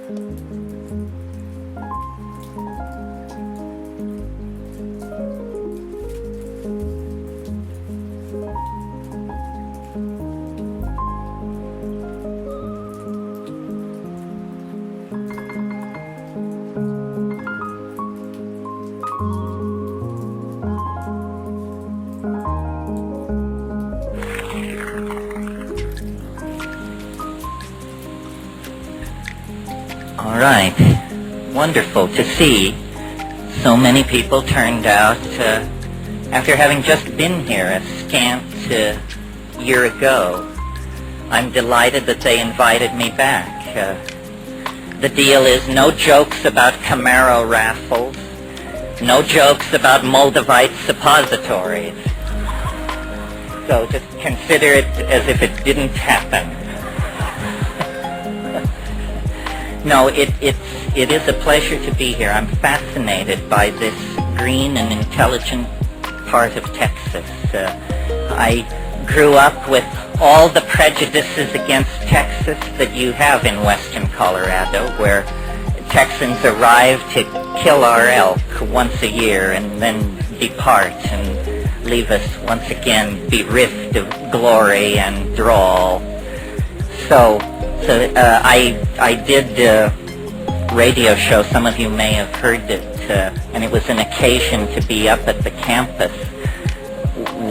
All right. Wonderful to see so many people turned out after having just been here a scant year ago. I'm delighted that they invited me back. The deal is no jokes about Camaro raffles, no jokes about Moldavite suppositories. So just consider it as if it didn't happen. No, it is a pleasure to be here. I'm fascinated by this green and intelligent part of Texas. I grew up with all the prejudices against Texas that you have in western Colorado, where Texans arrive to kill our elk once a year and then depart and leave us once again bereft of glory and drawl. So I did a radio show. Some of you may have heard it, and it was an occasion to be up at the campus.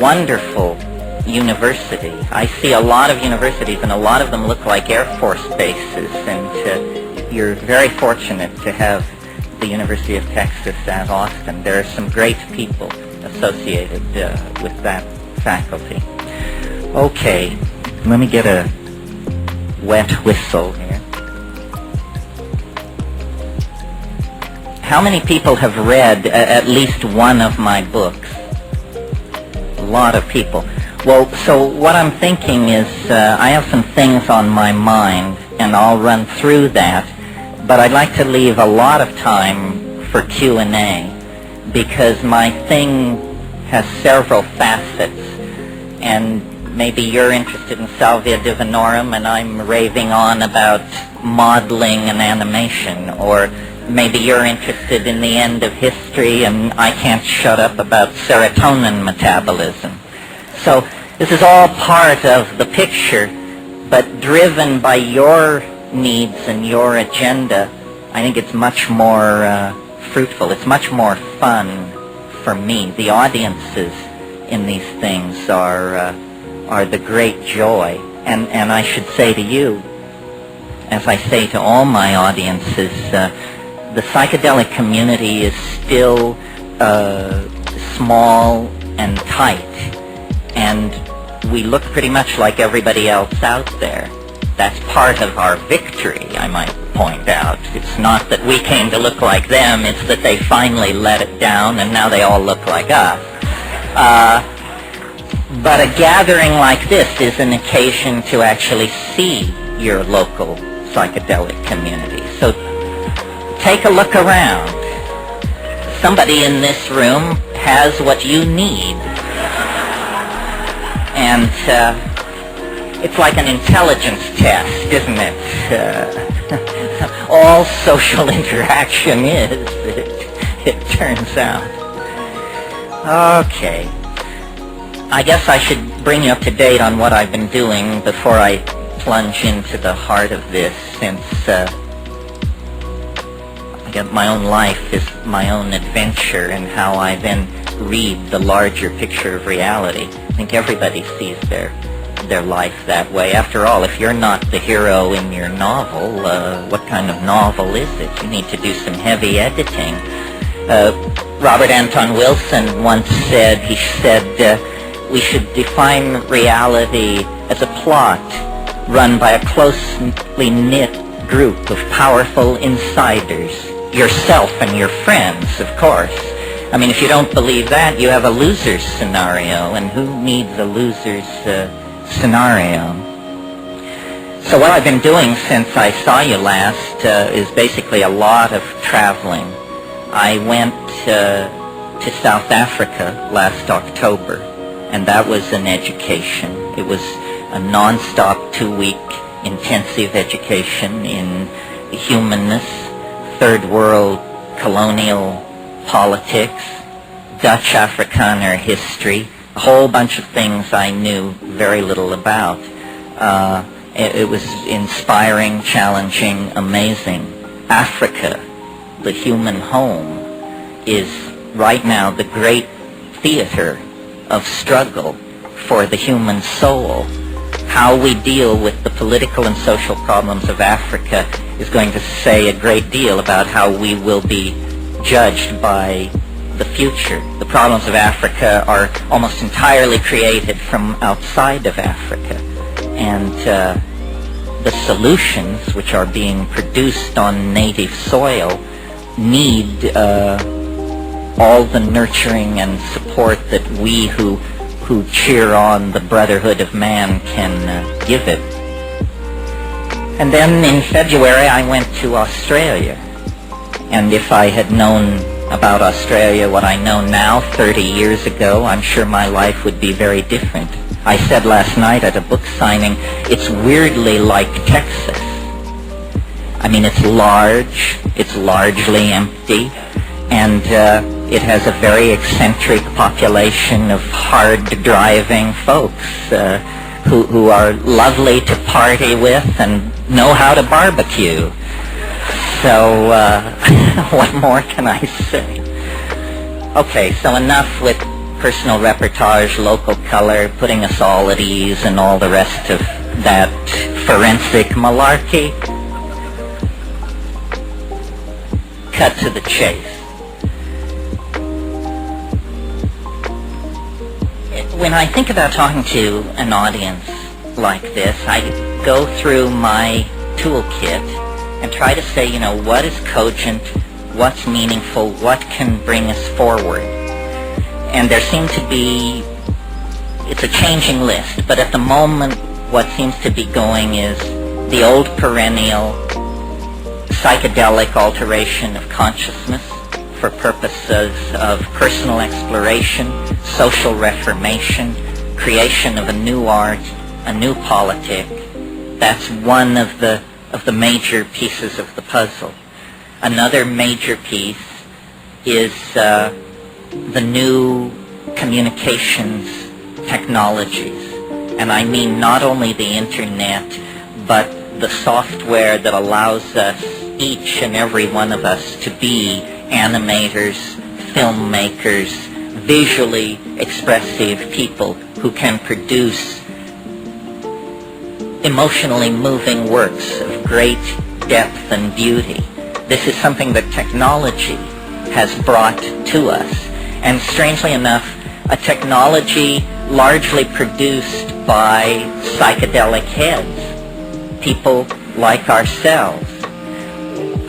Wonderful university. I see a lot of universities, and a lot of them look like Air Force bases, and you're very fortunate to have the University of Texas at Austin. There are some great people associated with that faculty. Okay, let me get a wet whistle here. How many people have read at least one of my books? A lot of people. Well, so what I'm thinking is I have some things on my mind, and I'll run through that, but I'd like to leave a lot of time for Q&A, because my thing has several facets, and maybe you're interested in Salvia Divinorum and I'm raving on about modeling and animation, or maybe you're interested in the end of history and I can't shut up about serotonin metabolism. So this is all part of the picture, but driven by your needs and your agenda, I think it's much more fruitful. It's much more fun for me. The audiences in these things are the great joy. And I should say to you, as I say to all my audiences, the psychedelic community is still small and tight, and we look pretty much like everybody else out there. That's part of our victory, I might point out. It's not that we came to look like them, it's that they finally let it down and now they all look like us. But a gathering like this is an occasion to actually see your local psychedelic community. So take a look around. Somebody in this room has what you need. And it's like an intelligence test, isn't it? All social interaction is, it turns out. Okay. I guess I should bring you up to date on what I've been doing before I plunge into the heart of this, since my own life is my own adventure, and how I then read the larger picture of reality. I think everybody sees their life that way. After all, if you're not the hero in your novel, what kind of novel is it? You need to do some heavy editing. Robert Anton Wilson once said, we should define reality as a plot run by a closely knit group of powerful insiders. Yourself and your friends, of course. I mean, if you don't believe that, you have a loser's scenario, and who needs a loser's scenario? So what I've been doing since I saw you last is basically a lot of traveling. I went to South Africa last October, and that was an education. It was a non-stop 2-week intensive education in humanness, third world colonial politics, Dutch Afrikaner history, a whole bunch of things I knew very little about. It was inspiring, challenging, amazing. Africa, the human home, is right now the great theater of struggle for the human soul. How we deal with the political and social problems of Africa is going to say a great deal about how we will be judged by the future. The problems of Africa are almost entirely created from outside of Africa. And the solutions which are being produced on native soil need all the nurturing and support that we who cheer on the brotherhood of man can give it. And then in February I went to Australia. And if I had known about Australia what I know now 30 years ago, I'm sure my life would be very different. I said last night at a book signing, it's weirdly like Texas. I mean, it's large, it's largely empty, and it has a very eccentric population of hard-driving folks who are lovely to party with and know how to barbecue. So, what more can I say? Okay, so enough with personal reportage, local color, putting us all at ease, and all the rest of that forensic malarkey. Cut to the chase. When I think about talking to an audience like this, I go through my toolkit and try to say, you know, what is cogent, what's meaningful, what can bring us forward. And there seem to be, it's a changing list, but at the moment what seems to be going is the old perennial psychedelic alteration of consciousness for purposes of personal exploration, social reformation, creation of a new art, a new politic. That's one of the major pieces of the puzzle. Another major piece is the new communications technologies. And I mean not only the internet, but the software that allows us, each and every one of us, to be animators, filmmakers, visually expressive people who can produce emotionally moving works of great depth and beauty. This is something that technology has brought to us. And strangely enough, a technology largely produced by psychedelic heads, people like ourselves.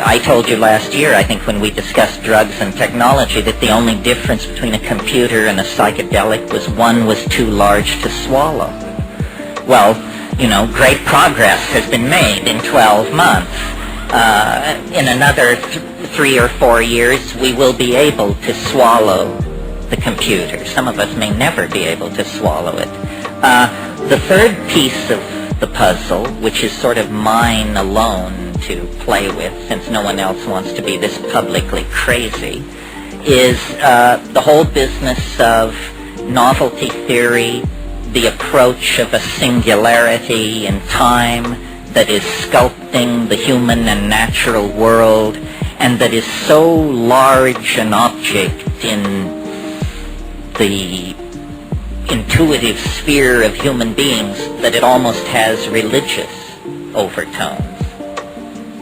I told you last year, I think when we discussed drugs and technology, that the only difference between a computer and a psychedelic was one was too large to swallow. Well, you know, great progress has been made in 12 months. In another 3 or 4 years, we will be able to swallow the computer. Some of us may never be able to swallow it. The third piece of the puzzle, which is sort of mine alone to play with, since no one else wants to be this publicly crazy, is the whole business of novelty theory, the approach of a singularity in time that is sculpting the human and natural world, and that is so large an object in the intuitive sphere of human beings that it almost has religious overtones.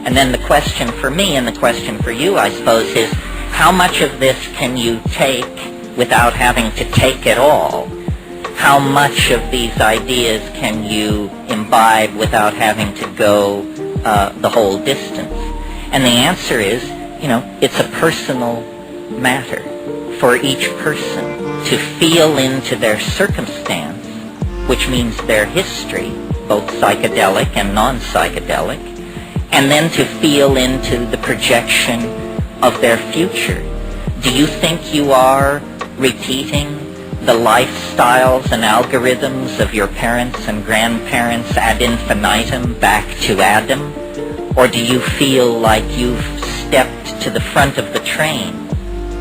And then the question for me and the question for you, I suppose, is how much of this can you take without having to take it all? How much of these ideas can you imbibe without having to go the whole distance? And the answer is, you know, it's a personal matter for each person to feel into their circumstance, which means their history, both psychedelic and non-psychedelic, and then to feel into the projection of their future. Do you think you are repeating the lifestyles and algorithms of your parents and grandparents ad infinitum back to Adam? Or do you feel like you've stepped to the front of the train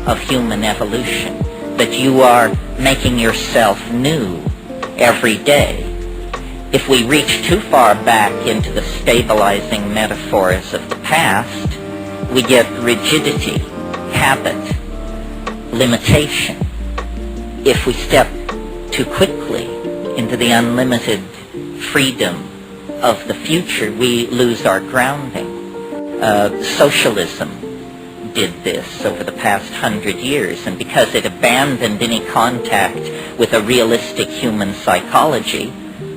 of human evolution, that you are making yourself new every day? If we reach too far back into the stabilizing metaphors of the past, we get rigidity, habit, limitation. If we step too quickly into the unlimited freedom of the future, we lose our grounding. Socialism did this over the past 100 years, and because it abandoned any contact with a realistic human psychology,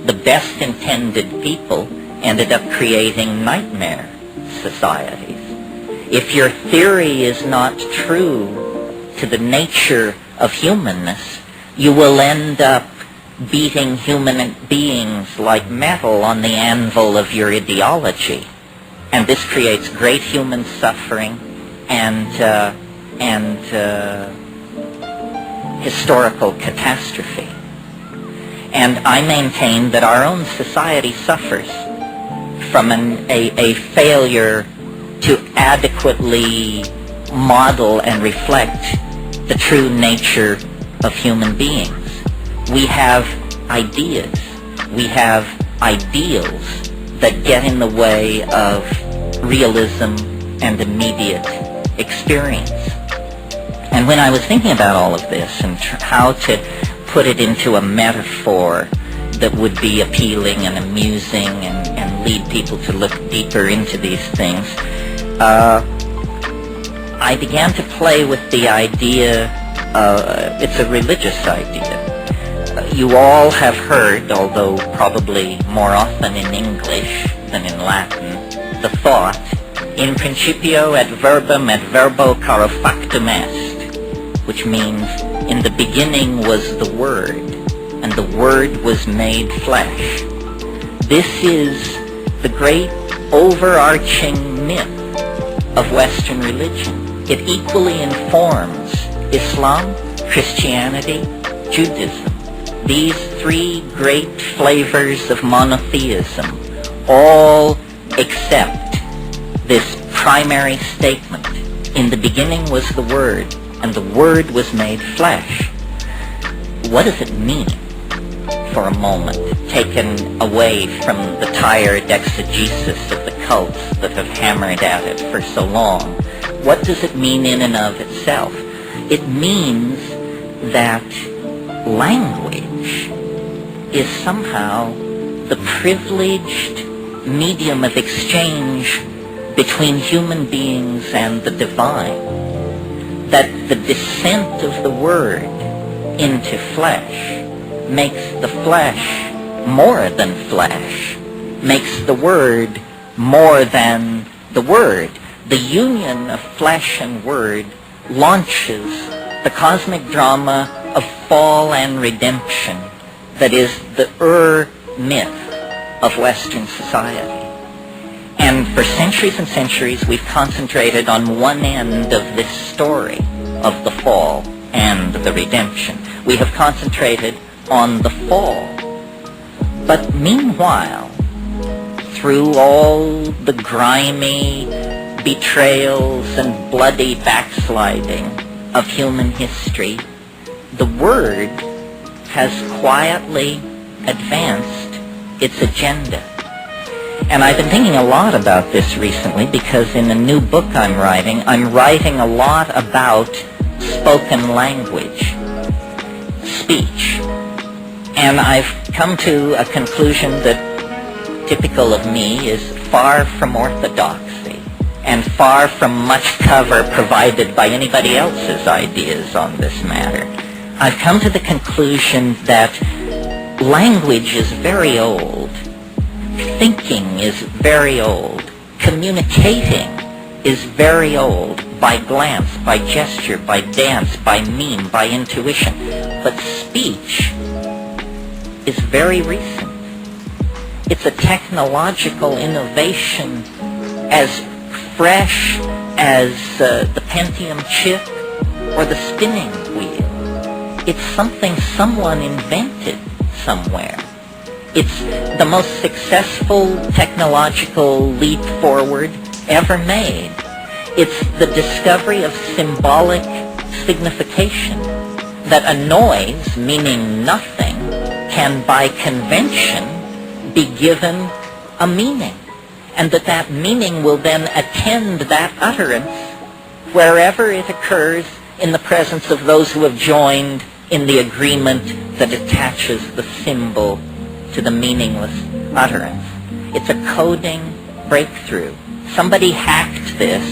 the best intended people ended up creating nightmare societies. If your theory is not true to the nature of humanness, you will end up beating human beings like metal on the anvil of your ideology. And this creates great human suffering and historical catastrophe. And I maintain that our own society suffers from a failure to adequately model and reflect the true nature of human beings. We have ideas, we have ideals that get in the way of realism and immediate experience. And when I was thinking about all of this and how to put it into a metaphor that would be appealing and amusing and lead people to look deeper into these things, I began to play with the idea, it's a religious idea. You all have heard, although probably more often in English than in Latin, the thought, in principio et verbum et verbo caro factum est, which means, in the beginning was the Word, and the Word was made flesh. This is the great overarching myth of Western religion. It equally informs Islam, Christianity, Judaism. These three great flavors of monotheism all accept this primary statement. In the beginning was the Word, and the Word was made flesh. What does it mean, for a moment, taken away from the tired exegesis of the cults that have hammered at it for so long? What does it mean in and of itself? It means that language is somehow the privileged medium of exchange between human beings and the divine. That the descent of the Word into flesh makes the flesh more than flesh, makes the Word more than the Word. The union of flesh and Word launches the cosmic drama of fall and redemption that is the myth of Western society. And for centuries and centuries, we've concentrated on one end of this story of the fall and the redemption. We have concentrated on the fall. But meanwhile, through all the grimy betrayals and bloody backsliding of human history, the Word has quietly advanced its agenda. And I've been thinking a lot about this recently because in a new book I'm writing a lot about spoken language, speech. And I've come to a conclusion that, typical of me, is far from orthodoxy and far from much cover provided by anybody else's ideas on this matter. I've come to the conclusion that language is very old. Thinking is very old. Communicating is very old, by glance, by gesture, by dance, by meme, by intuition. But speech is very recent. It's a technological innovation as fresh as the Pentium chip or the spinning wheel. It's something someone invented somewhere. It's the most successful technological leap forward ever made. It's the discovery of symbolic signification, that a noise, meaning nothing, can by convention be given a meaning, and that meaning will then attend that utterance wherever it occurs in the presence of those who have joined in the agreement that attaches the symbol to the meaningless utterance. It's a coding breakthrough. Somebody hacked this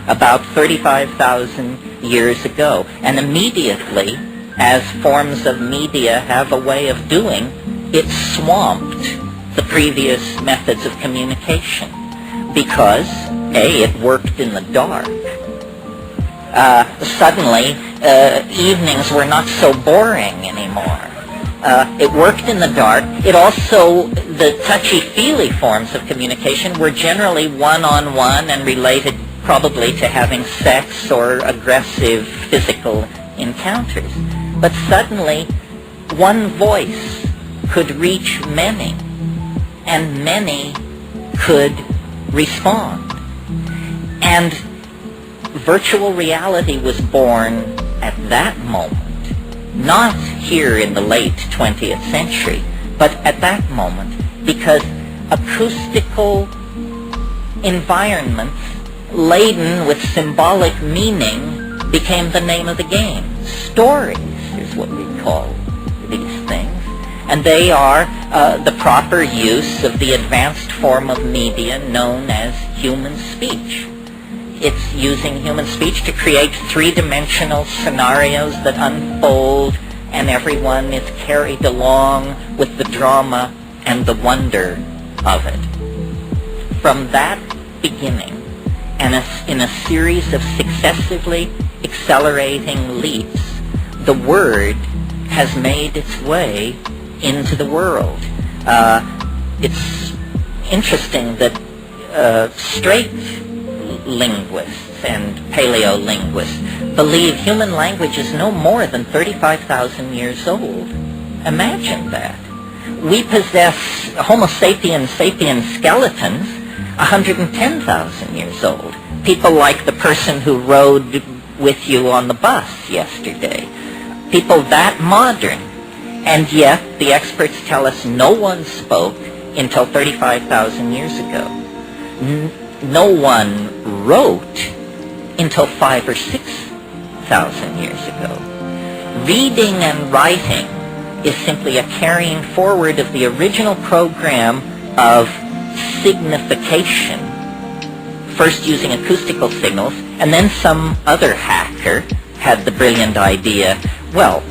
about 35,000 years ago, and immediately, as forms of media have a way of doing, it swamped the previous methods of communication because, A, it worked in the dark. Suddenly, evenings were not so boring anymore. It worked in the dark. It also, the touchy-feely forms of communication were generally one-on-one and related probably to having sex or aggressive physical encounters. But suddenly, one voice could reach many, and many could respond. And virtual reality was born at that moment, not here in the late 20th century, but at that moment, because acoustical environments laden with symbolic meaning became the name of the game. Stories is what we call these things. And they are the proper use of the advanced form of media known as human speech. It's using human speech to create three-dimensional scenarios that unfold, and everyone is carried along with the drama and the wonder of it. From that beginning, and in a series of successively accelerating leaps, the word has made its way into the world. It's interesting that straight linguists and paleolinguists believe human language is no more than 35,000 years old. Imagine that. We possess Homo sapiens skeletons 110,000 years old. People like the person who rode with you on the bus yesterday. People that modern. And yet, the experts tell us no one spoke until 35,000 years ago. No one wrote until 5,000 or 6,000 years ago. Reading and writing is simply a carrying forward of the original program of signification, first using acoustical signals, and then some other hacker had the brilliant idea, well,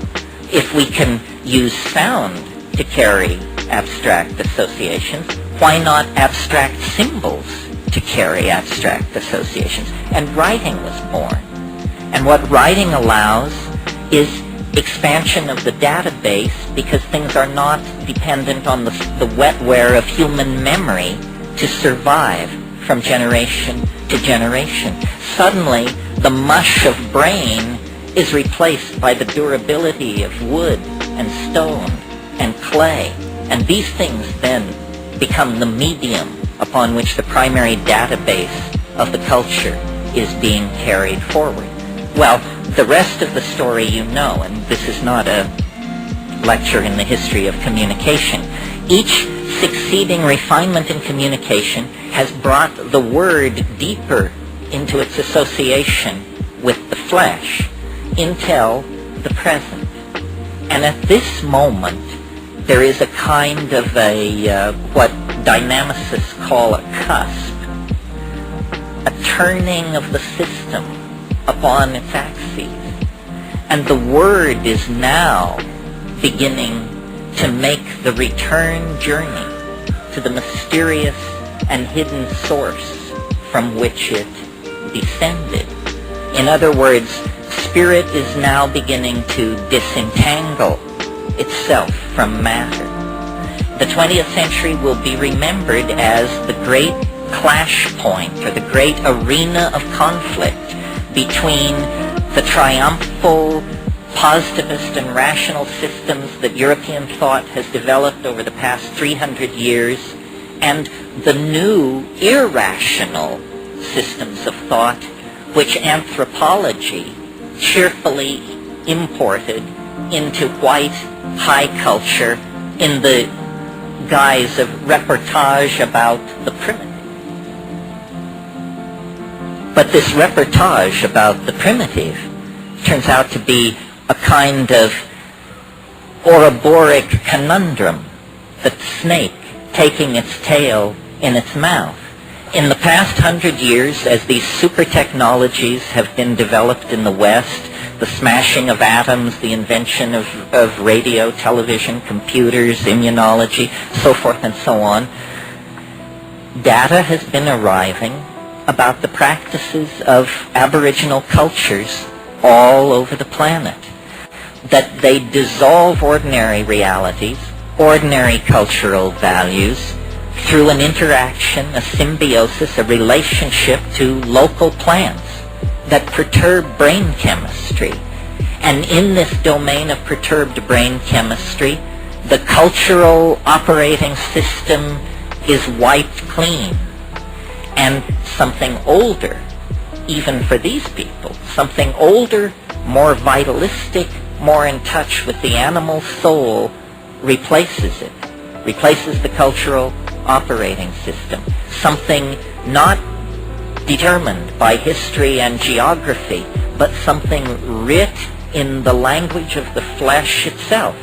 if we can use sound to carry abstract associations, why not abstract symbols to carry abstract associations? And writing was born. And what writing allows is expansion of the database, because things are not dependent on the wetware of human memory to survive from generation to generation. Suddenly, the mush of brain is replaced by the durability of wood and stone and clay. And these things then become the medium upon which the primary database of the culture is being carried forward. Well, the rest of the story you know, and this is not a lecture in the history of communication. Each succeeding refinement in communication has brought the word deeper into its association with the flesh until the present. And at this moment, there is a kind of a, what dynamicists call a cusp, a turning of the system upon its axes. And the word is now beginning to make the return journey to the mysterious and hidden source from which it descended. In other words, spirit is now beginning to disentangle itself from matter. The 20th century will be remembered as the great clash point, or the great arena of conflict between the triumphal positivist and rational systems that European thought has developed over the past 300 years, and the new irrational systems of thought which anthropology cheerfully imported into white high culture in the guise of reportage about the primitive. But this reportage about the primitive turns out to be a kind of Ouroboros conundrum, the snake taking its tail in its mouth. In the past 100 years, as these super technologies have been developed in the West, the smashing of atoms, the invention of radio, television, computers, immunology, so forth and so on, data has been arriving about the practices of Aboriginal cultures all over the planet, that they dissolve ordinary realities, ordinary cultural values, through an interaction, a symbiosis, a relationship to local plants that perturb brain chemistry. And in this domain of perturbed brain chemistry, the cultural operating system is wiped clean. And something older, even for these people, something older, more vitalistic, more in touch with the animal soul, replaces it, replaces the cultural operating system. Something not determined by history and geography, but something writ in the language of the flesh itself.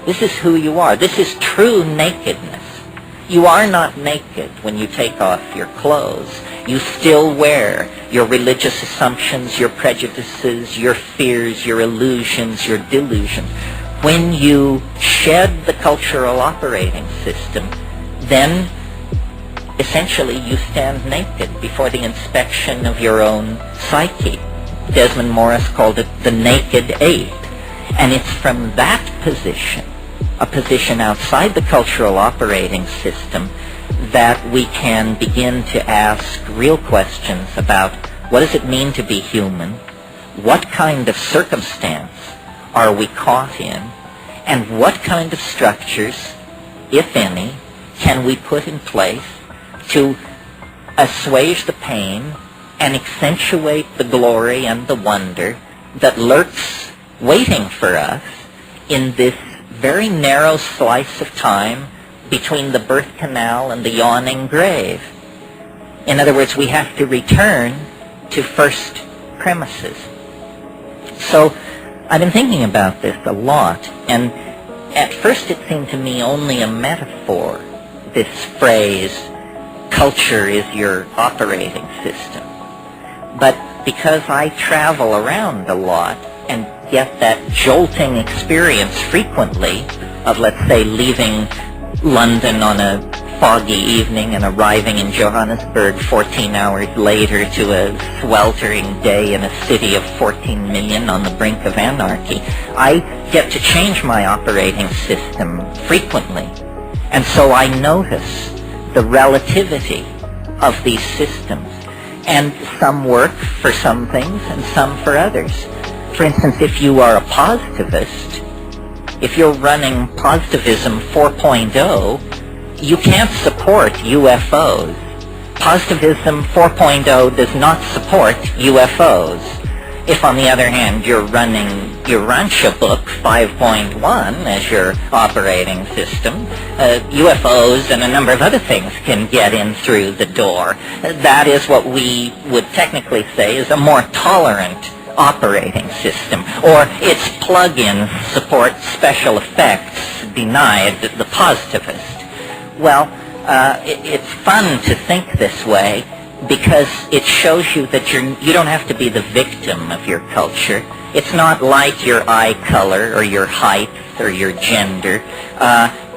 This is who you are. This is true nakedness. You are not naked when you take off your clothes. You still wear your religious assumptions, your prejudices, your fears, your illusions, your delusions. When you shed the cultural operating system, then essentially you stand naked before the inspection of your own psyche. Desmond Morris called it the naked ape. And it's from that position, a position outside the cultural operating system, that we can begin to ask real questions about what does it mean to be human, what kind of circumstance are we caught in, and what kind of structures, if any, can we put in place to assuage the pain and accentuate the glory and the wonder that lurks waiting for us in this very narrow slice of time between the birth canal and the yawning grave. In other words, we have to return to first premises. So I've been thinking about this a lot, and at first it seemed to me only a metaphor, this phrase, culture is your operating system. But because I travel around a lot and get that jolting experience frequently of, let's say, leaving London on a foggy evening and arriving in Johannesburg 14 hours later to a sweltering day in a city of 14 million on the brink of anarchy, I get to change my operating system frequently. And so I notice the relativity of these systems. And some work for some things and some for others. For instance, if you are a positivist, if you're running Positivism 4.0, you can't support UFOs. Positivism 4.0 does not support UFOs. If, on the other hand, you're running your Rancha book 5.1 as your operating system, UFOs and a number of other things can get in through the door. That is what we would technically say is a more tolerant operating system, or its plug-in support special effects denied the positivist. Well, it's fun to think this way because it shows you that you don't have to be the victim of your culture. It's not like your eye color or your height or your gender.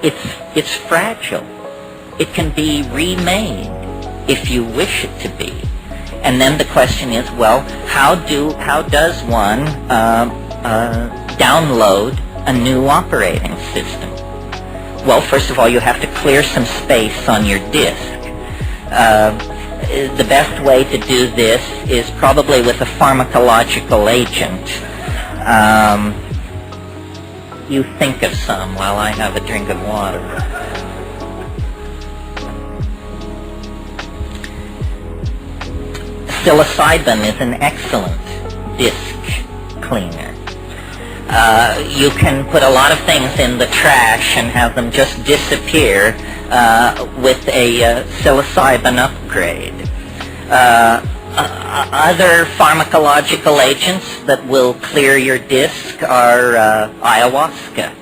It's fragile. It can be remade if you wish it to be. And then the question is, well, how does one download a new operating system? Well, first of all, you have to clear some space on your disk. The best way to do this is probably with a pharmacological agent. You think of some while I have a drink of water. Psilocybin is an excellent disc cleaner. You can put a lot of things in the trash and have them just disappear with a psilocybin upgrade. Other pharmacological agents that will clear your disc are ayahuasca.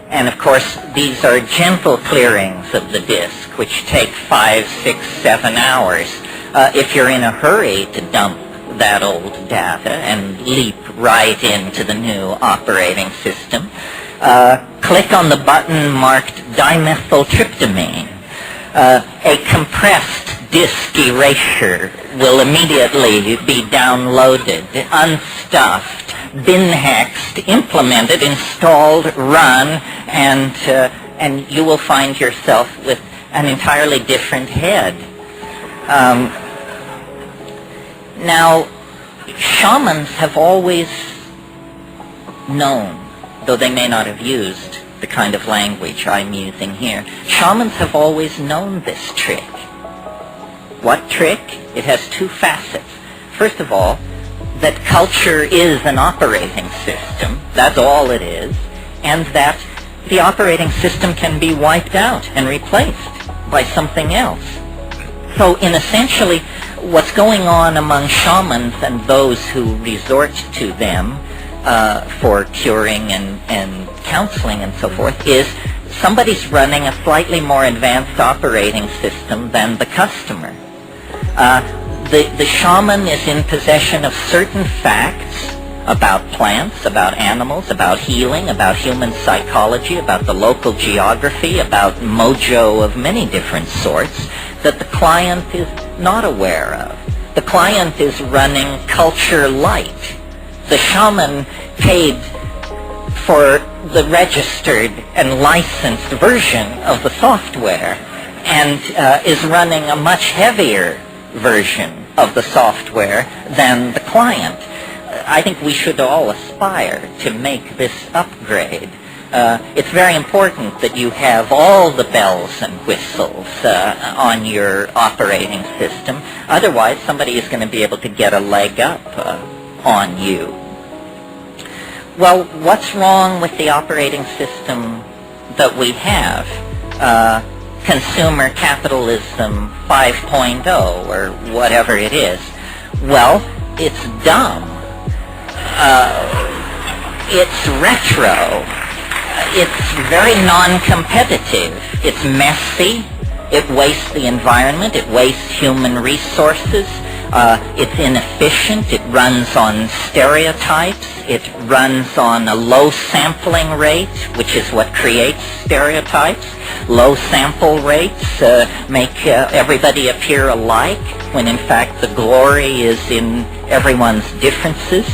And of course, these are gentle clearings of the disc, which take 5, 6, 7 hours. If you're in a hurry to dump that old data and leap right into the new operating system, click on the button marked dimethyltryptamine. A compressed disk erasure will immediately be downloaded, unstuffed, bin-hexed, implemented, installed, run, and you will find yourself with an entirely different head. Now, shamans have always known, though they may not have used the kind of language I'm using here, shamans have always known this trick. What trick? It has two facets. First of all, that culture is an operating system, that's all it is, and that the operating system can be wiped out and replaced by something else. So in essentially, what's going on among shamans and those who resort to them for curing and counseling and so forth is somebody's running a slightly more advanced operating system than the customer. The shaman is in possession of certain facts about plants, about animals, about healing, about human psychology, about the local geography, about mojo of many different sorts that the client is not aware of. The client is running culture light. The shaman paid for the registered and licensed version of the software and is running a much heavier version of the software than the client. I think we should all aspire to make this upgrade. It's very important that you have all the bells and whistles on your operating system. Otherwise, somebody is going to be able to get a leg up on you. Well, what's wrong with the operating system that we have? Consumer capitalism 5.0 or whatever it is. Well, it's dumb. It's retro. It's very non-competitive. It's messy. It wastes the environment. It wastes human resources. It's inefficient. It runs on stereotypes. It runs on a low sampling rate, which is what creates stereotypes. Low sample rates make everybody appear alike, when in fact the glory is in everyone's differences.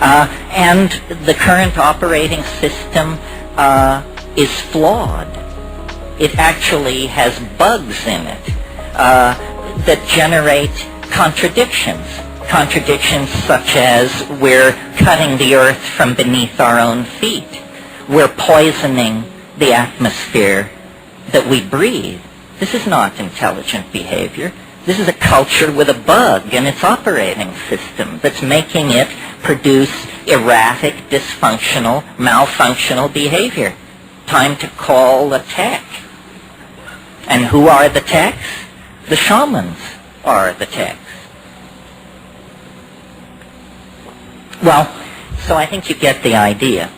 And the current operating system is flawed. It actually has bugs in it that generate contradictions. Contradictions such as we're cutting the earth from beneath our own feet. We're poisoning the atmosphere that we breathe. This is not intelligent behavior. This is a culture with a bug in its operating system that's making it produce erratic, dysfunctional, malfunctional behavior. Time to call a tech. And who are the techs? The shamans are the techs. Well, so I think you get the idea.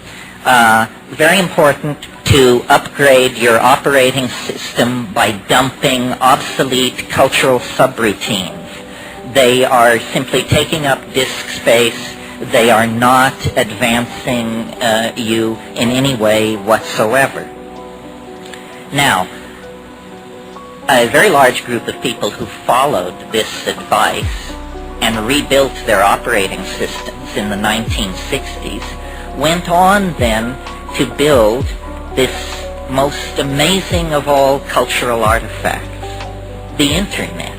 Very important to upgrade your operating system by dumping obsolete cultural subroutines. They are simply taking up disk space. They are not advancing you in any way whatsoever. Now, a very large group of people who followed this advice and rebuilt their operating systems in the 1960s went on then to build this most amazing of all cultural artifacts, the Internet.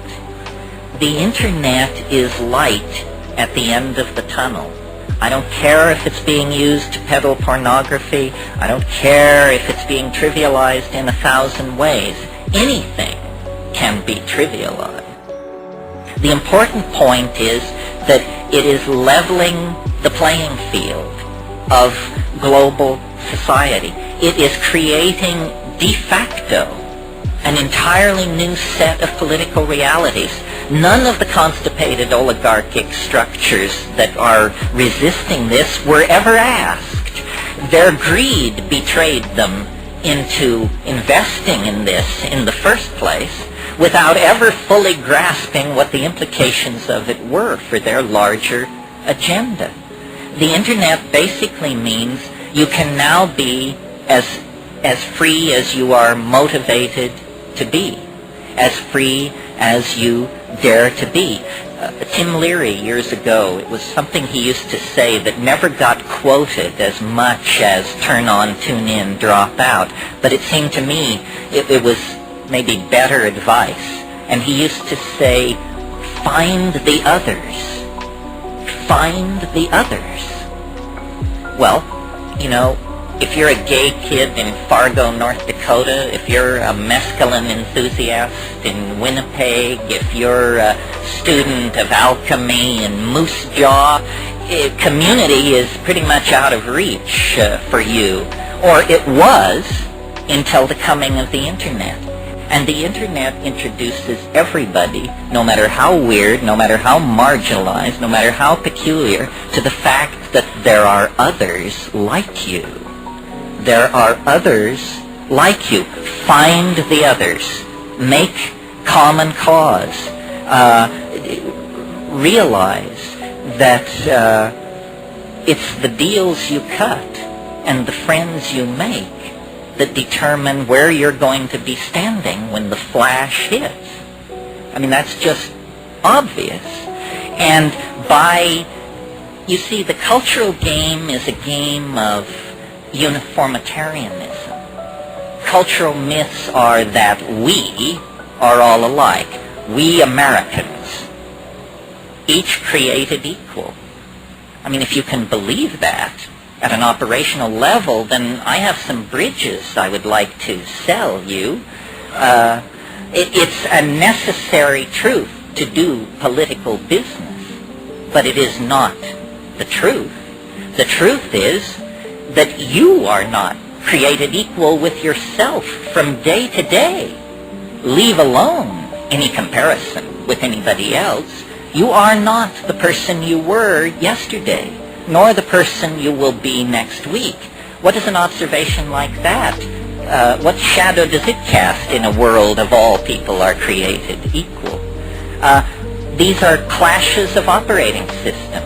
The Internet is light at the end of the tunnel. I don't care if it's being used to peddle pornography. I don't care if it's being trivialized in 1,000 ways. Anything can be trivialized. The important point is that it is leveling the playing field of global society. It is creating de facto an entirely new set of political realities. None of the constipated oligarchic structures that are resisting this were ever asked. Their greed betrayed them into investing in this in the first place without ever fully grasping what the implications of it were for their larger agenda. The internet basically means you can now be as free as you are motivated to be, as free as you dare to be. Tim Leary, years ago, it was something he used to say that never got quoted as much as turn on, tune in, drop out. But it seemed to me it was maybe better advice. And he used to say, find the others. Find the others. Well, you know, if you're a gay kid in Fargo, North Dakota, if you're a mescaline enthusiast in Winnipeg, if you're a student of alchemy in Moose Jaw, community is pretty much out of reach for you. Or it was until the coming of the internet. And the internet introduces everybody, no matter how weird, no matter how marginalized, no matter how peculiar, to the fact that there are others like you. There are others like you. Find the others. Make common cause. Realize that it's the deals you cut and the friends you make that determine where you're going to be standing when the flash hits. I mean, that's just obvious. And you see, the cultural game is a game of uniformitarianism. Cultural myths are that we are all alike. We Americans, each created equal. I mean, if you can believe that at an operational level, then I have some bridges I would like to sell you. It's a necessary truth to do political business, but it is not the truth. The truth is that you are not created equal with yourself from day to day. Leave alone any comparison with anybody else. You are not the person you were yesterday, nor the person you will be next week. What does an observation like that, what shadow does it cast in a world of all people are created equal? These are clashes of operating systems.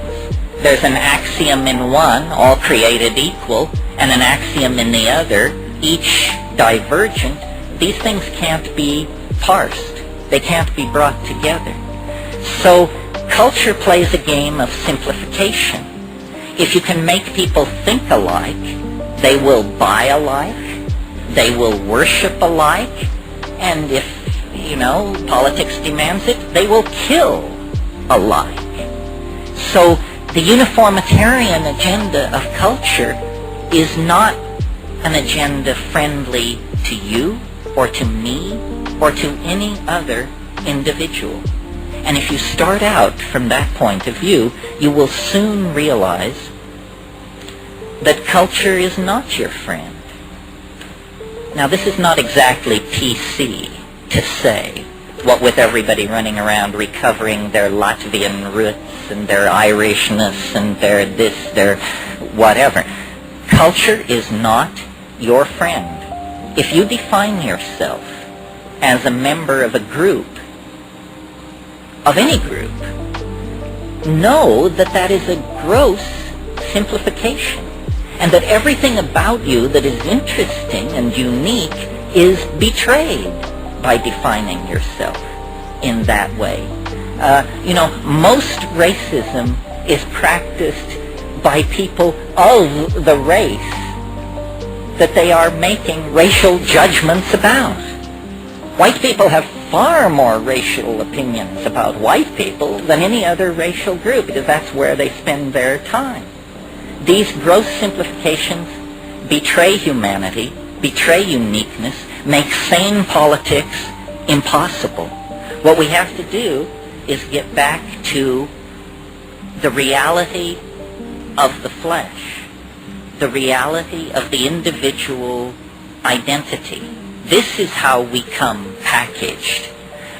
There's an axiom in one, all created equal, and an axiom in the other, each divergent. These things can't be parsed. They can't be brought together. So culture plays a game of simplification. If you can make people think alike, they will buy alike, they will worship alike, and if, politics demands it, they will kill alike. So the uniformitarian agenda of culture is not an agenda friendly to you or to me or to any other individual. And if you start out from that point of view, you will soon realize that culture is not your friend. Now, this is not exactly PC to say, what with everybody running around recovering their Latvian roots and their Irishness and their this, their whatever. Culture is not your friend. If you define yourself as a member of a group, of any group, know that that is a gross simplification, and that everything about you that is interesting and unique is betrayed by defining yourself in that way. Most racism is practiced by people of the race that they are making racial judgments about. White people have far more racial opinions about white people than any other racial group, because that's where they spend their time. These gross simplifications betray humanity, betray uniqueness, make sane politics impossible. What we have to do is get back to the reality of the flesh, the reality of the individual identity. This is how we come packaged.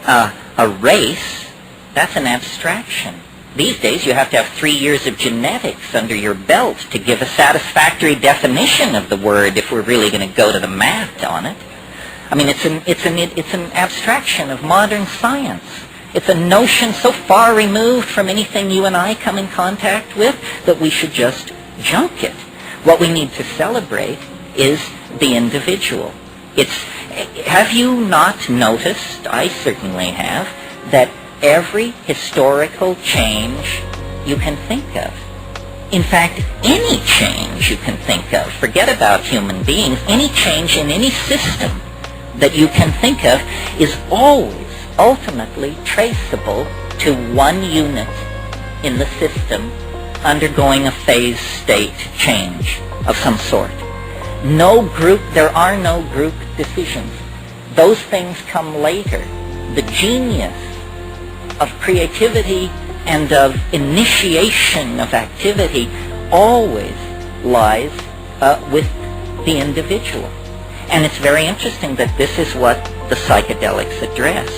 A race, that's an abstraction. These days you have to have 3 years of genetics under your belt to give a satisfactory definition of the word if we're really going to go to the math on it. I mean, it's an abstraction of modern science. It's a notion so far removed from anything you and I come in contact with that we should just junk it. What we need to celebrate is the individual. Have you not noticed, I certainly have, that every historical change you can think of, in fact, any change you can think of, forget about human beings, any change in any system that you can think of is always ultimately traceable to one unit in the system undergoing a phase state change of some sort. There are no group decisions. Those things come later. The genius of creativity and of initiation of activity always lies with the individual. And it's very interesting that this is what the psychedelics address.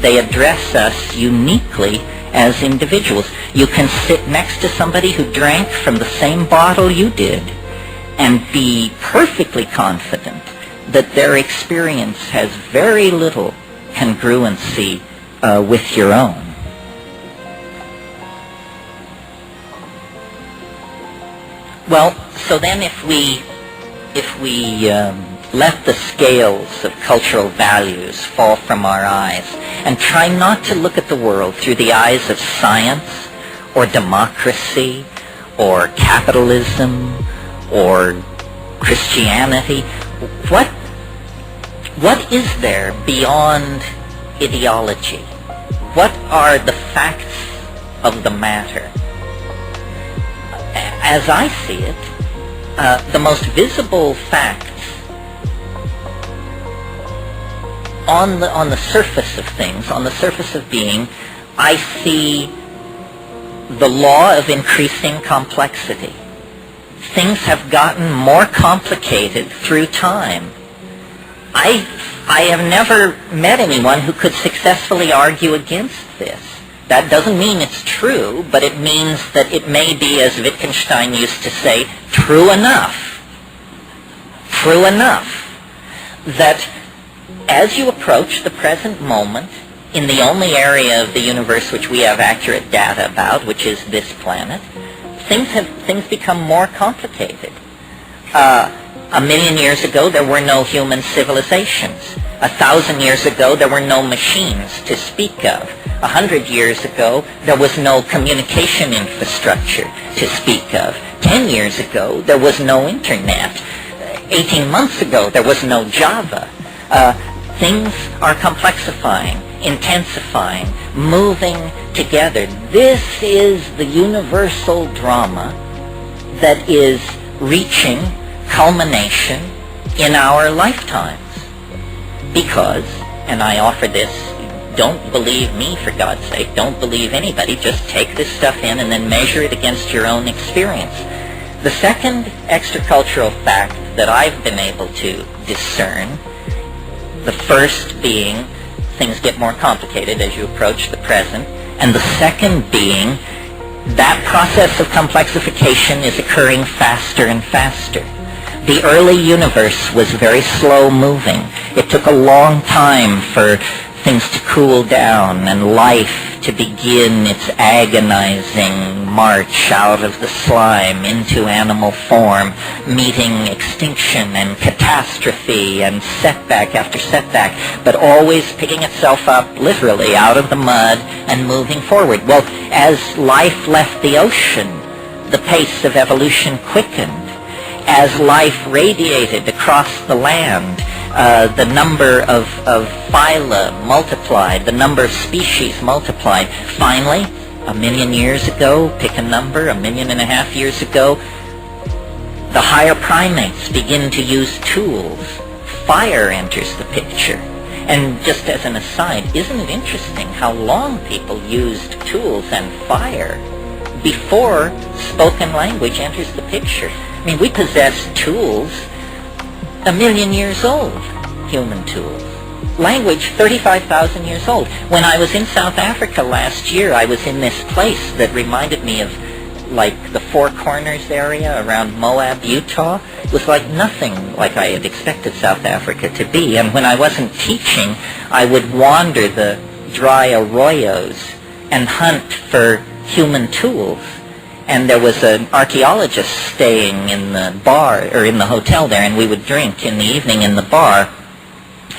They address us uniquely as individuals. You can sit next to somebody who drank from the same bottle you did and be perfectly confident that their experience has very little congruency with your own. Well, so then if we let the scales of cultural values fall from our eyes and try not to look at the world through the eyes of science or democracy or capitalism or Christianity, what is there beyond ideology? What are the facts of the matter? As I see it, the most visible facts on the surface of things, on the surface of being, I see the law of increasing complexity. Things have gotten more complicated through time. I have never met anyone who could successfully argue against this. That doesn't mean it's true, but it means that it may be, as Wittgenstein used to say, true enough. True enough that as you approach the present moment in the only area of the universe which we have accurate data about, which is this planet, things become more complicated. 1,000,000 years ago, there were no human civilizations. 1,000 years ago, there were no machines to speak of. 100 years ago, there was no communication infrastructure to speak of. 10 years ago, there was no internet. 18 months ago, there was no Java. Things are complexifying, intensifying, moving together. This is the universal drama that is reaching culmination in our lifetimes. Because, and I offer this, don't believe me for God's sake, don't believe anybody, just take this stuff in and then measure it against your own experience. The second extracultural fact that I've been able to discern, the first being things get more complicated as you approach the present, and the second being that process of complexification is occurring faster and faster. The early universe was very slow moving. It took a long time for things to cool down and life to begin its agonizing march out of the slime into animal form, meeting extinction and catastrophe and setback after setback, but always picking itself up literally out of the mud and moving forward. Well, as life left the ocean, the pace of evolution quickened. As life radiated across the land, the number of phyla multiplied, the number of species multiplied. Finally, 1,000,000 years ago, pick a number, 1.5 million years ago, The higher primates begin to use tools. Fire enters the picture. And just as an aside, isn't it interesting how long people used tools and fire before spoken language enters the picture? I mean, we possess tools 1,000,000 years old, human tools. Language 35,000 years old. When I was in South Africa last year, I was in this place that reminded me of like the Four Corners area around Moab, Utah. It was like nothing like I had expected South Africa to be. And when I wasn't teaching, I would wander the dry arroyos and hunt for human tools. And there was an archaeologist staying in the bar, or in the hotel there, and we would drink in the evening in the bar.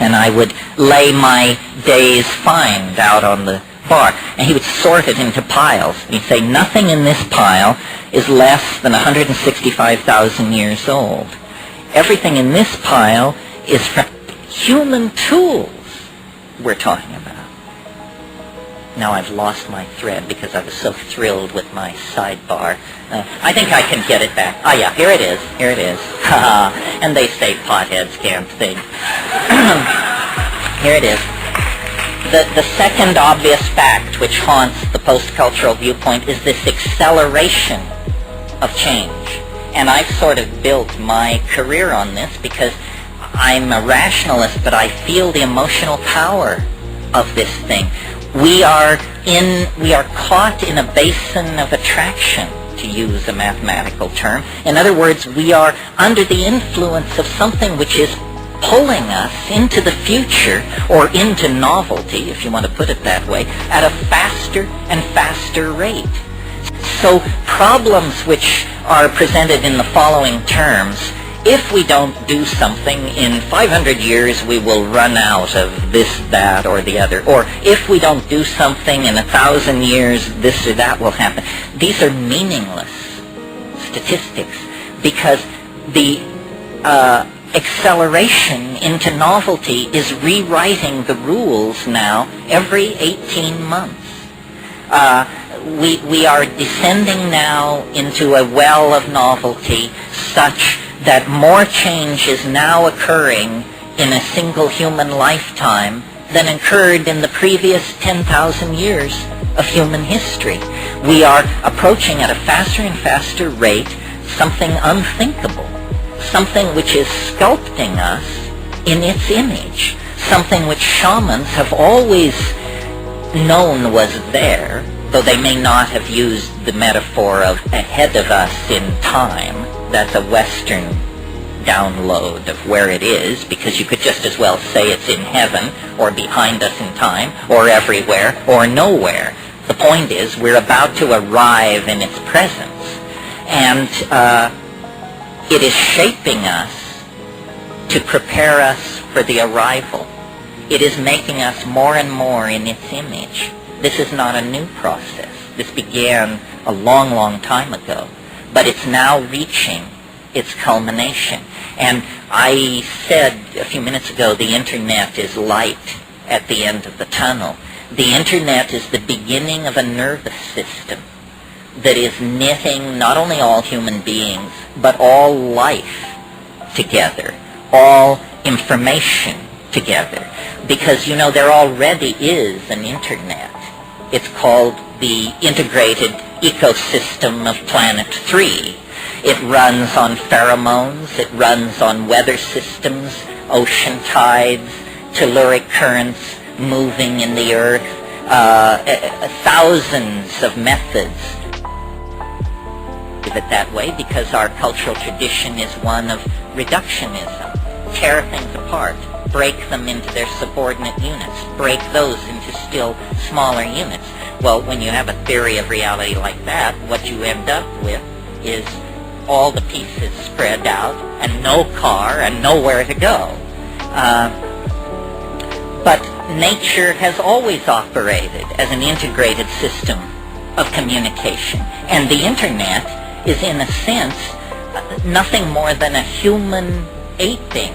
And I would lay my day's find out on the bar, and he would sort it into piles. And he'd say, nothing in this pile is less than 165,000 years old. Everything in this pile is from human tools we're talking about. Now I've lost my thread because I was so thrilled with my sidebar. I think I can get it back. Ah, yeah, here it is. Here it is. And they say potheads can't think. Here it is. The second obvious fact which haunts the post-cultural viewpoint is this acceleration of change. And I've sort of built my career on this because I'm a rationalist, but I feel the emotional power of this thing. We are caught in a basin of attraction, to use a mathematical term. In other words, we are under the influence of something which is pulling us into the future, or into novelty, if you want to put it that way, at a faster and faster rate. So problems which are presented in the following terms: if we don't do something, in 500 years we will run out of this, that, or the other. Or if we don't do something, in 1,000 years this or that will happen. These are meaningless statistics because the acceleration into novelty is rewriting the rules now every 18 months. We are descending now into a well of novelty such that more change is now occurring in a single human lifetime than occurred in the previous 10,000 years of human history. We are approaching at a faster and faster rate something unthinkable, something which is sculpting us in its image, something which shamans have always known was there, though they may not have used the metaphor of ahead of us in time. That's a Western download of where it is, because you could just as well say it's in heaven, or behind us in time, or everywhere, or nowhere. The point is, we're about to arrive in its presence, and it is shaping us to prepare us for the arrival. It is making us more and more in its image. This is not a new process. This began a long, long time ago, but it's now reaching its culmination. And I said a few minutes ago, the internet is light at the end of the tunnel. The internet is the beginning of a nervous system that is knitting not only all human beings, but all life together, all information together. Because, you know, there already is an internet. It's called the Integrated Ecosystem of Planet 3. It runs on pheromones, it runs on weather systems, ocean tides, telluric currents moving in the earth, thousands of methods. Give it that way because our cultural tradition is one of reductionism. Tear things apart, break them into their subordinate units, break those into still smaller units. Well, when you have a theory of reality like that, what you end up with is all the pieces spread out and no car and nowhere to go. But nature has always operated as an integrated system of communication. And the internet is, in a sense, nothing more than a human aping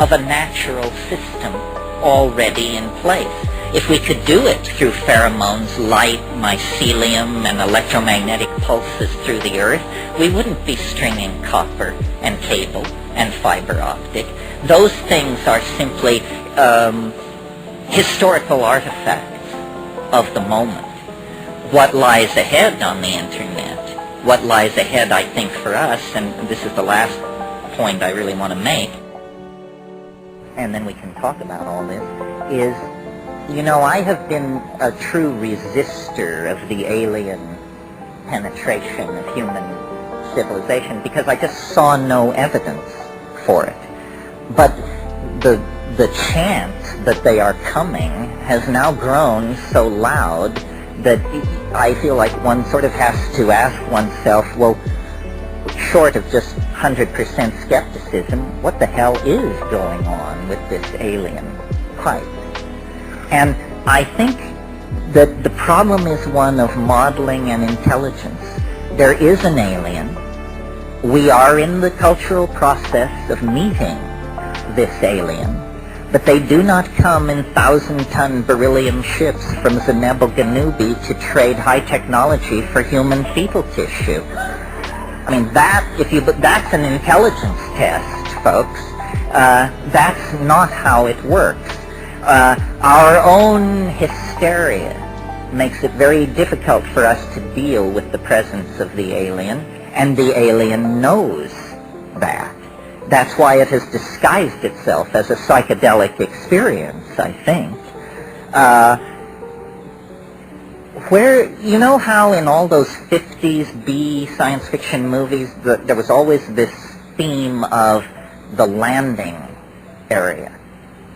of a natural system already in place. If we could do it through pheromones, light, mycelium, and electromagnetic pulses through the earth, we wouldn't be stringing copper and cable and fiber optic. Those things are simply historical artifacts of the moment. What lies ahead on the internet, what lies ahead, I think, for us, and this is the last point I really want to make, and then we can talk about all this, is, you know, I have been a true resistor of the alien penetration of human civilization because I just saw no evidence for it. But the chant that they are coming has now grown so loud that I feel like one sort of has to ask oneself, well, short of just 100% skepticism, what the hell is going on with this alien hype? And I think that the problem is one of modeling and intelligence. There is an alien. We are in the cultural process of meeting this alien, but they do not come in 1,000-ton beryllium ships from Zenebo-Ganubi to trade high technology for human fetal tissue. I mean, that's an intelligence test, folks. That's not how it works. Our own hysteria makes it very difficult for us to deal with the presence of the alien, and the alien knows that. That's why it has disguised itself as a psychedelic experience, I think. Where, you know how in all those 50s B science fiction movies, there was always this theme of the landing area.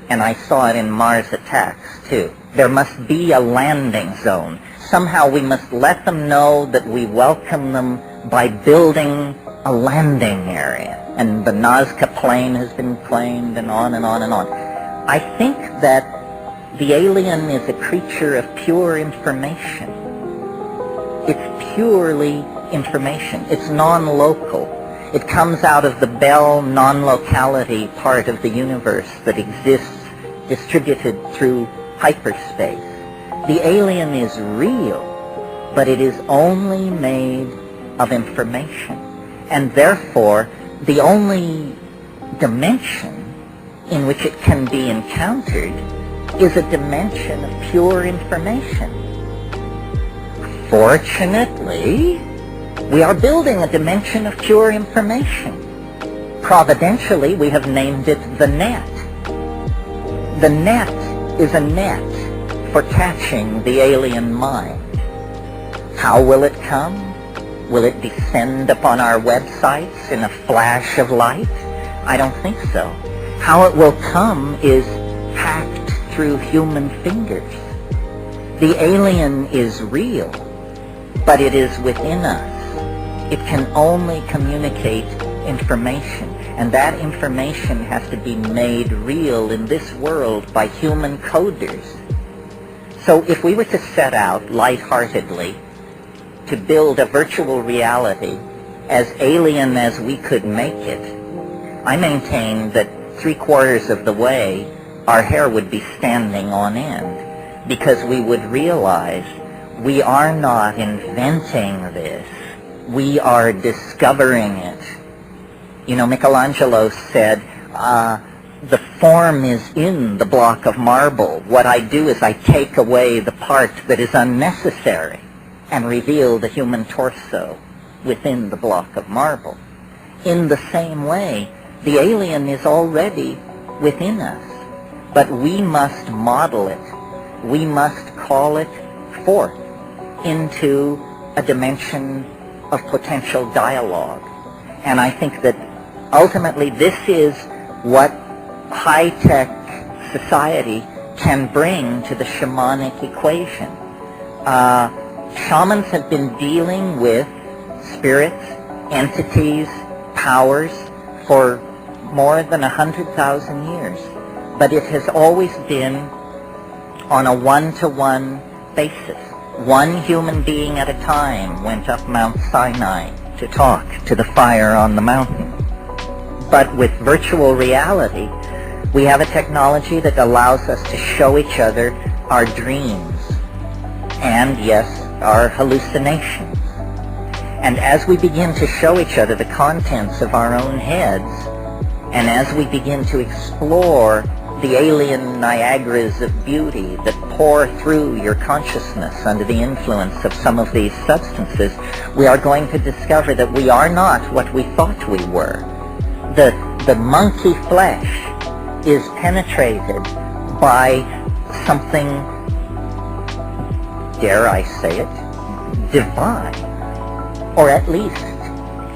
And I saw it in Mars Attacks, too. There must be a landing zone. Somehow we must let them know that we welcome them by building a landing area. And the Nazca plane has been claimed, and on and on and on. I think that the alien is a creature of pure information. It's purely information. It's non-local. It comes out of the Bell non-locality part of the universe that exists distributed through hyperspace. The alien is real, but it is only made of information. And therefore, the only dimension in which it can be encountered is a dimension of pure information. Fortunately, we are building a dimension of pure information. Providentially, we have named it the net. The net is a net for catching the alien mind. How will it come? Will it descend upon our websites in a flash of light? I don't think so. How it will come is hacked through human fingers. The alien is real, but it is within us. It can only communicate information, and that information has to be made real in this world by human coders. So if we were to set out lightheartedly to build a virtual reality as alien as we could make it, I maintain that 3/4 of the way our hair would be standing on end, because we would realize we are not inventing this, we are discovering it. You know, Michelangelo said, the form is in the block of marble. What I do is I take away the part that is unnecessary and reveal the human torso within the block of marble. In the same way, the alien is already within us, but we must model it. We must call it forth into a dimension of potential dialogue. And I think that ultimately this is what high-tech society can bring to the shamanic equation. Shamans have been dealing with spirits, entities, powers for more than 100,000 years. But it has always been on a one-to-one basis. One human being at a time went up Mount Sinai to talk to the fire on the mountain. But with virtual reality, we have a technology that allows us to show each other our dreams, and yes, our hallucinations. And as we begin to show each other the contents of our own heads, and as we begin to explore the alien Niagaras of beauty that pour through your consciousness under the influence of some of these substances, we are going to discover that we are not what we thought we were. The monkey flesh is penetrated by something, dare I say it, divine, or at least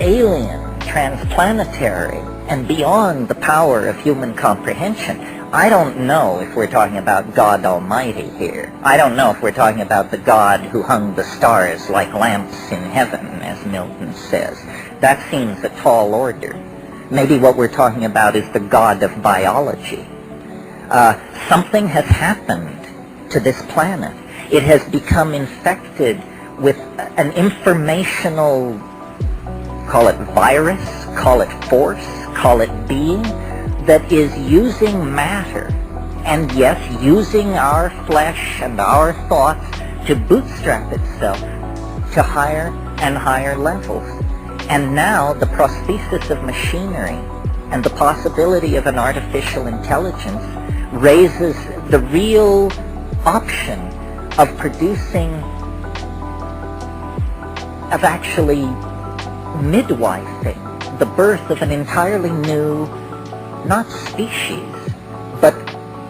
alien, transplanetary, and beyond the power of human comprehension. I don't know if we're talking about God Almighty here. I don't know if we're talking about the God who hung the stars like lamps in heaven, as Milton says. That seems a tall order. Maybe what we're talking about is the God of biology. Something has happened to this planet. It has become infected with an informational, call it virus, call it force, call it being, that is using matter, and yes, using our flesh and our thoughts to bootstrap itself to higher and higher levels. And now the prosthesis of machinery and the possibility of an artificial intelligence raises the real option of producing, of actually midwifing the birth of an entirely new, not species, but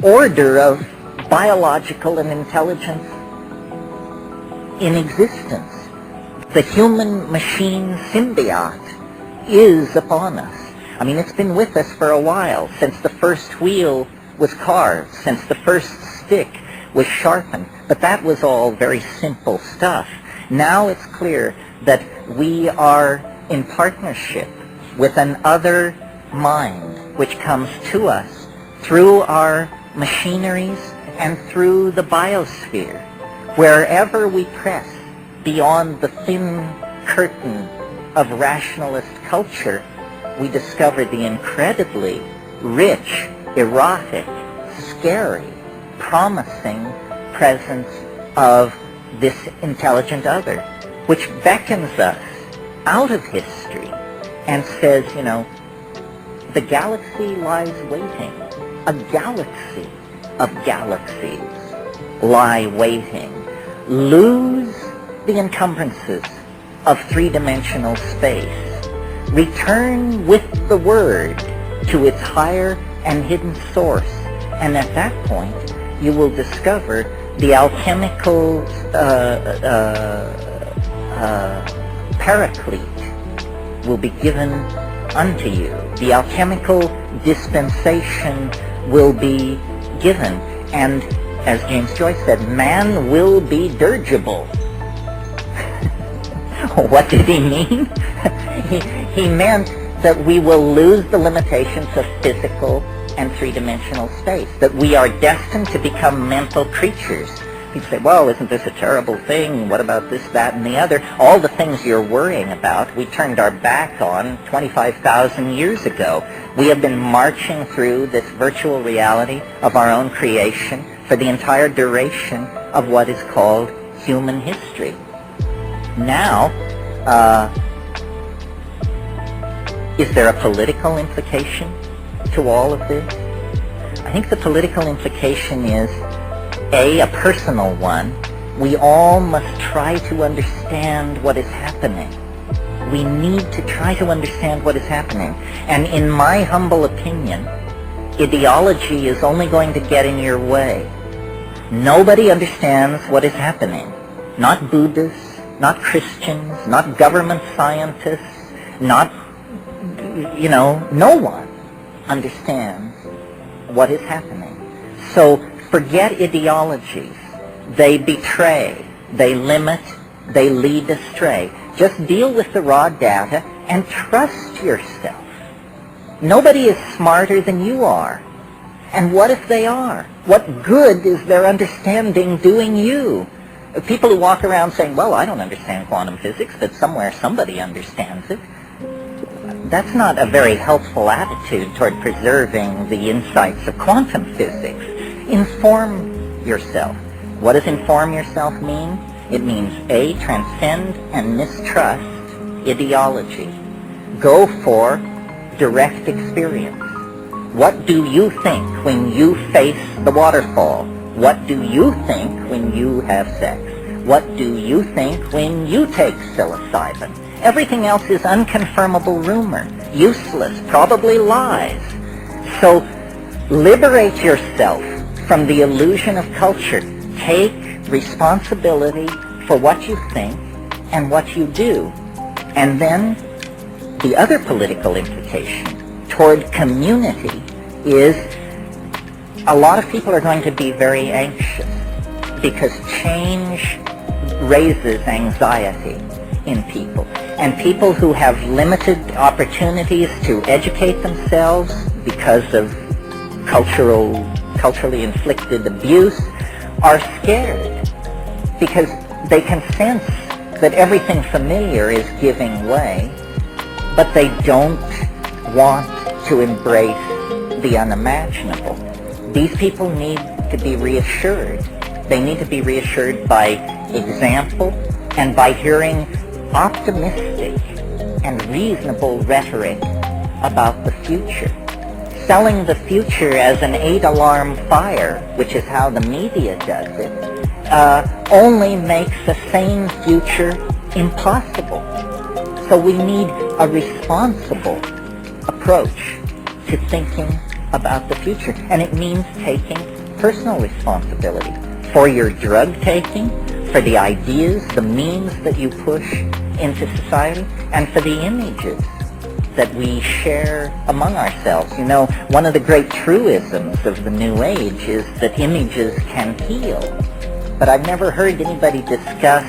order of biological and intelligence in existence. The human-machine symbiote is upon us. I mean, it's been with us for a while, since the first wheel was carved, since the first stick was sharpened. But that was all very simple stuff. Now it's clear that we are in partnership with an other mind which comes to us through our machineries and through the biosphere. Wherever we press beyond the thin curtain of rationalist culture, we discover the incredibly rich, erotic, scary, promising presence of this intelligent other, which beckons us out of history and says, you know, the galaxy lies waiting. A galaxy of galaxies lie waiting. Lose the encumbrances of three-dimensional space. Return with the word to its higher and hidden source. And at that point, you will discover the alchemical paraclete will be given unto you. The alchemical dispensation will be given. And as James Joyce said, man will be dirigible. What did he mean? He meant that we will lose the limitations of physical and three-dimensional space, that we are destined to become mental creatures. People say, well, isn't this a terrible thing? What about this, that, and the other? All the things you're worrying about, we turned our back on 25,000 years ago. We have been marching through this virtual reality of our own creation for the entire duration of what is called human history. Now, is there a political implication to all of this? I think the political implication is, a personal one. We all must try to understand what is happening. We need to try to understand what is happening. And in my humble opinion, ideology is only going to get in your way. Nobody understands what is happening. Not Buddhists, not Christians, not government scientists, not, you know, no one understands what is happening. So forget ideologies. They betray, they limit, they lead astray. Just deal with the raw data and trust yourself. Nobody is smarter than you are. And what if they are? What good is their understanding doing you? People who walk around saying, well, I don't understand quantum physics, but somewhere somebody understands it. That's not a very helpful attitude toward preserving the insights of quantum physics. Inform yourself. What does inform yourself mean? It means A, transcend and mistrust ideology. Go for direct experience. What do you think when you face the waterfall? What do you think when you have sex? What do you think when you take psilocybin? Everything else is unconfirmable rumor, useless, probably lies. So liberate yourself from the illusion of culture. Take responsibility for what you think and what you do. And then the other political implication toward community is a lot of people are going to be very anxious because change raises anxiety in people. And people who have limited opportunities to educate themselves because of culturally inflicted abuse are scared because they can sense that everything familiar is giving way, but they don't want to embrace the unimaginable. These people need to be reassured. They need to be reassured by example and by hearing optimistic and reasonable rhetoric about the future. Selling the future as an 8-alarm fire, which is how the media does it, only makes a sane future impossible. So we need a responsible approach to thinking about the future. And it means taking personal responsibility for your drug taking, for the ideas, the means that you push into society, and for the images that we share among ourselves. You know, one of the great truisms of the New Age is that images can heal. But I've never heard anybody discuss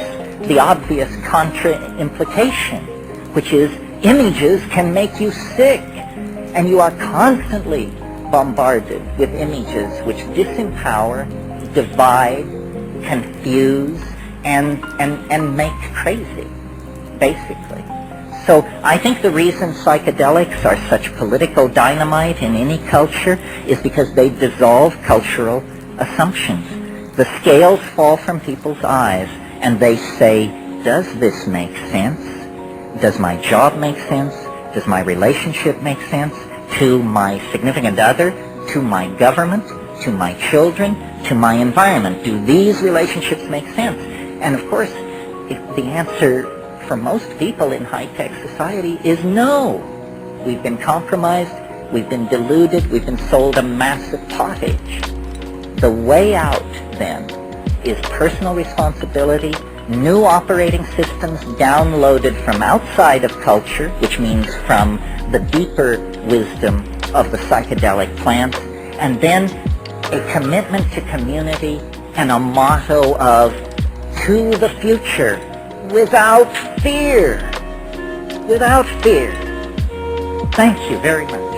the obvious contra-implication, which is images can make you sick. And you are constantly bombarded with images which disempower, divide, confuse, and make crazy, basically. So I think the reason psychedelics are such political dynamite in any culture is because they dissolve cultural assumptions. The scales fall from people's eyes and they say, does this make sense? Does my job make sense? Does my relationship make sense? To my significant other? To my government? To my children? To my environment? Do these relationships make sense? And of course, the answer for most people in high-tech society is no. We've been compromised, we've been deluded, we've been sold a massive pottage. The way out, then, is personal responsibility, new operating systems downloaded from outside of culture, which means from the deeper wisdom of the psychedelic plants, and then a commitment to community and a motto of to the future without fear. Without fear. Thank you very much.